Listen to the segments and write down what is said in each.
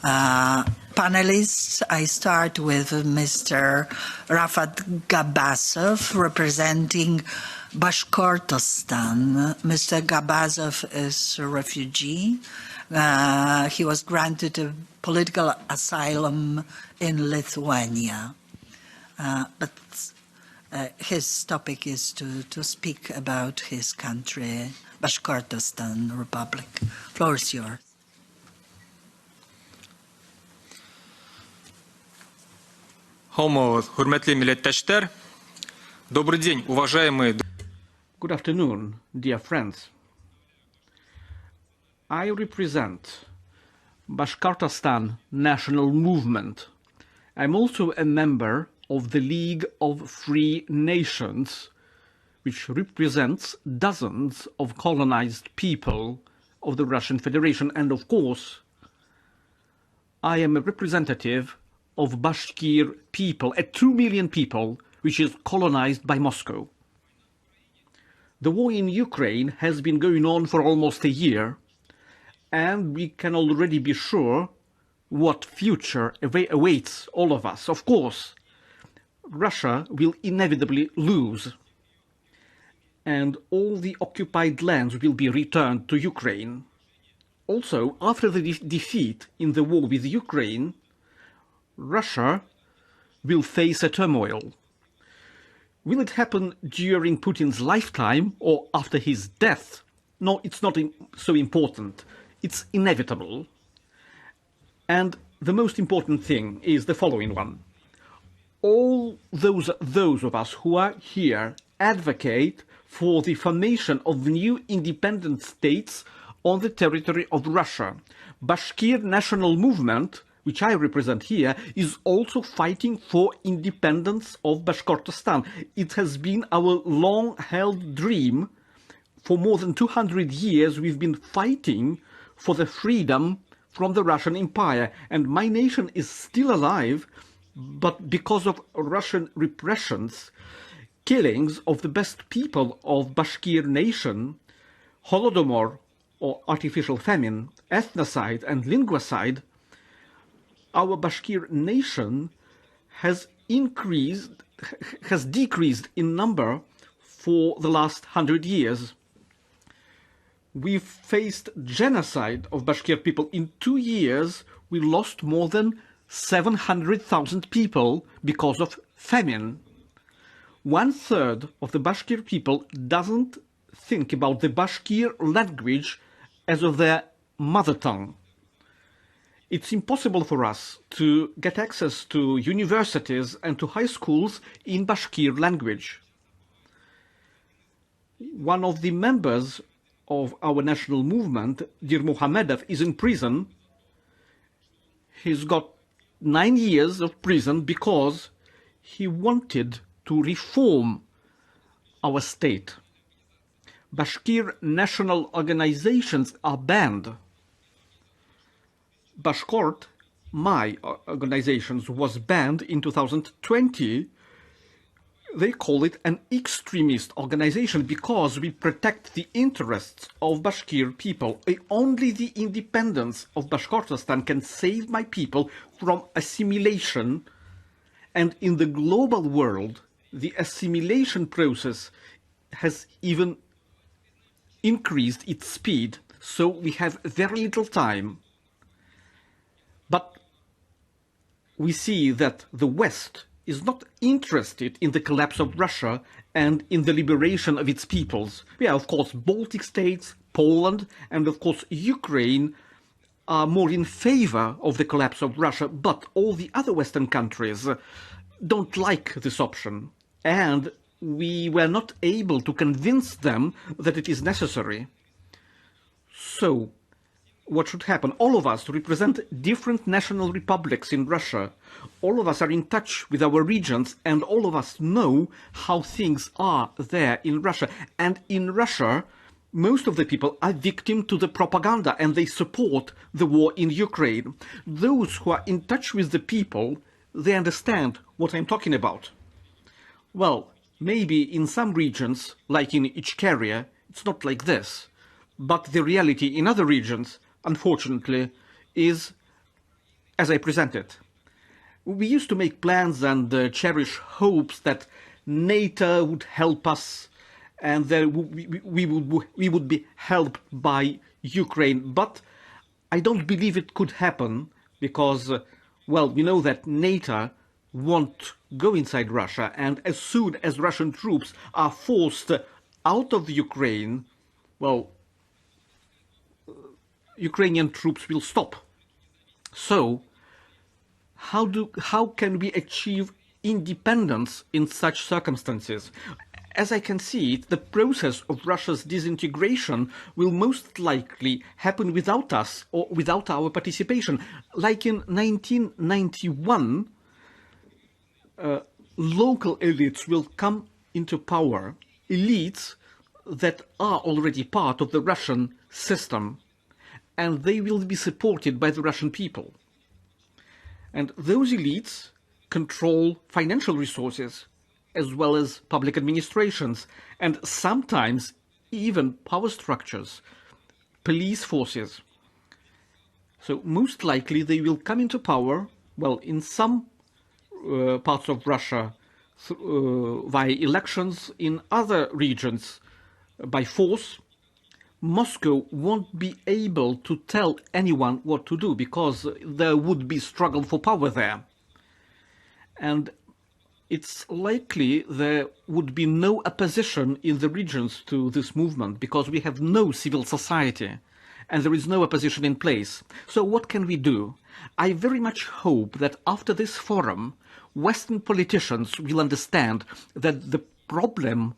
Panelists, I start with Mr. Gabbasov, representing Bashkortostan. Mr. Gabbasov is a refugee. He was granted a political asylum in Lithuania. But his topic is to speak about his country, Bashkortostan Republic. Floor is yours. Good afternoon, dear friends. I represent Bashkortostan National Movement. I'm also a member of the League of Free Nations, which represents dozens of colonized people of the Russian Federation. And of course, I am a representative of Bashkir people, 2 million people, which is colonized by Moscow. The war in Ukraine has been going on for almost a year, and we can already be sure what future awaits all of us. Of course, Russia will inevitably lose, and all the occupied lands will be returned to Ukraine. Also, after the defeat in the war with Ukraine, Russia will face a turmoil. Will it happen during Putin's lifetime or after his death? No, it's not so important. It's inevitable. And the most important thing is the following one. All those of us who are here advocate for the formation of new independent states on the territory of Russia. Bashkir National Movement, which I represent here, is also fighting for independence of Bashkortostan. It has been our long-held dream. For more than 200 years, we've been fighting for the freedom from the Russian Empire. And my nation is still alive, but because of Russian repressions, killings of the best people of Bashkir nation, Holodomor, or artificial famine, ethnocide and linguicide, our Bashkir nation has decreased in number for the last 100 years. We've faced genocide of Bashkir people. In 2 years, we lost more than 700,000 people because of famine. 1/3 of the Bashkir people doesn't think about the Bashkir language as of their mother tongue. It's impossible for us to get access to universities and to high schools in Bashkir language. One of the members of our national movement, Dir Muhamedov, is in prison. He's got 9 years of prison because he wanted to reform our state. Bashkir national organizations are banned. Bashkort, my organizations, was banned in 2020. They call it an extremist organization because we protect the interests of Bashkir people. Only the independence of Bashkortostan can save my people from assimilation. And in the global world, the assimilation process has even increased its speed. So we have very little time. But we see that the West is not interested in the collapse of Russia and in the liberation of its peoples. Yeah, of course, Baltic states, Poland, and of course Ukraine are more in favor of the collapse of Russia, but all the other Western countries don't like this option. And we were not able to convince them that it is necessary. So, what should happen? All of us represent different national republics in Russia. All of us are in touch with our regions, and all of us know how things are there in Russia. And in Russia, most of the people are victim to the propaganda, and they support the war in Ukraine. Those who are in touch with the people, they understand what I'm talking about. Well, maybe in some regions, like in Ichkeria, it's not like this. But the reality in other regions, unfortunately, is as I presented. We used to make plans and cherish hopes that NATO would help us and that we would be helped by Ukraine. But I don't believe it could happen because, well, we know that NATO won't go inside Russia, and as soon as Russian troops are forced out of Ukraine, well, Ukrainian troops will stop. So, how can we achieve independence in such circumstances? As I can see it, the process of Russia's disintegration will most likely happen without us or without our participation. Like in 1991, local elites will come into power, elites that are already part of the Russian system, and they will be supported by the Russian people. And those elites control financial resources as well as public administrations, and sometimes even power structures, police forces. So most likely they will come into power, well, in some parts of Russia via elections, in other regions by force. Moscow won't be able to tell anyone what to do because there would be struggle for power there. And it's likely there would be no opposition in the regions to this movement because we have no civil society and there is no opposition in place. So what can we do? I very much hope that after this forum, Western politicians will understand that the problem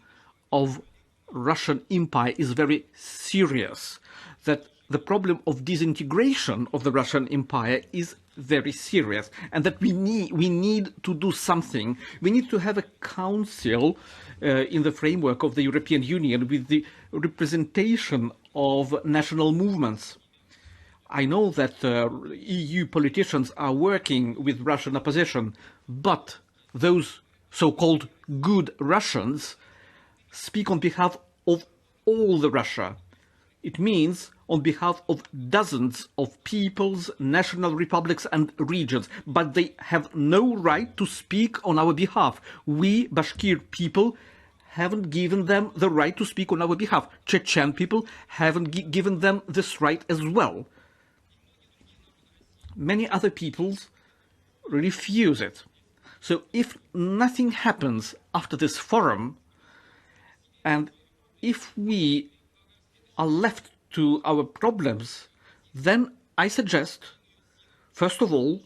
of Russian Empire is very serious, that the problem of disintegration of the Russian Empire is very serious, and that we need to do something. We need to have a council in the framework of the European Union with the representation of national movements. I know that EU politicians are working with Russian opposition, but those so-called good Russians speak on behalf of all the Russia. It means on behalf of dozens of peoples, national republics and regions, but they have no right to speak on our behalf. We, Bashkir people, haven't given them the right to speak on our behalf. Chechen people haven't given them this right as well. Many other peoples refuse it. So if nothing happens after this forum, and if we are left to our problems, then I suggest, first of all,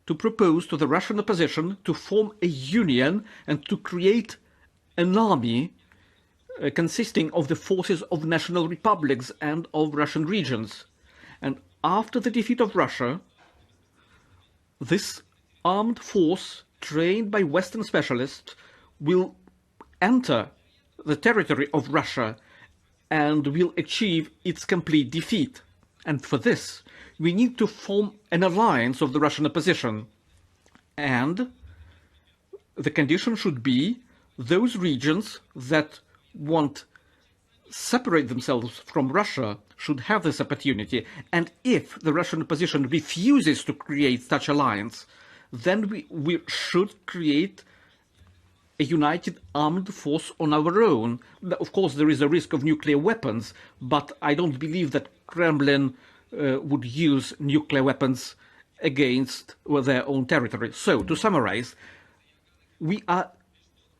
to propose to the Russian opposition to form a union and to create an army consisting of the forces of national republics and of Russian regions. And after the defeat of Russia, this armed force, trained by Western specialists, will enter the territory of Russia and will achieve its complete defeat. And for this, we need to form an alliance of the Russian opposition. And the condition should be those regions that want separate themselves from Russia should have this opportunity. And if the Russian opposition refuses to create such alliance, then we should create a united armed force on our own. Of course, there is a risk of nuclear weapons, but I don't believe that Kremlin would use nuclear weapons against their own territory. So, to summarize,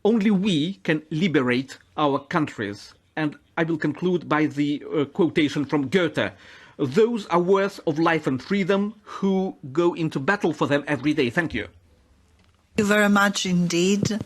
only we can liberate our countries. And I will conclude by the quotation from Goethe. Those are worth of life and freedom who go into battle for them every day. Thank you. Thank you very much indeed.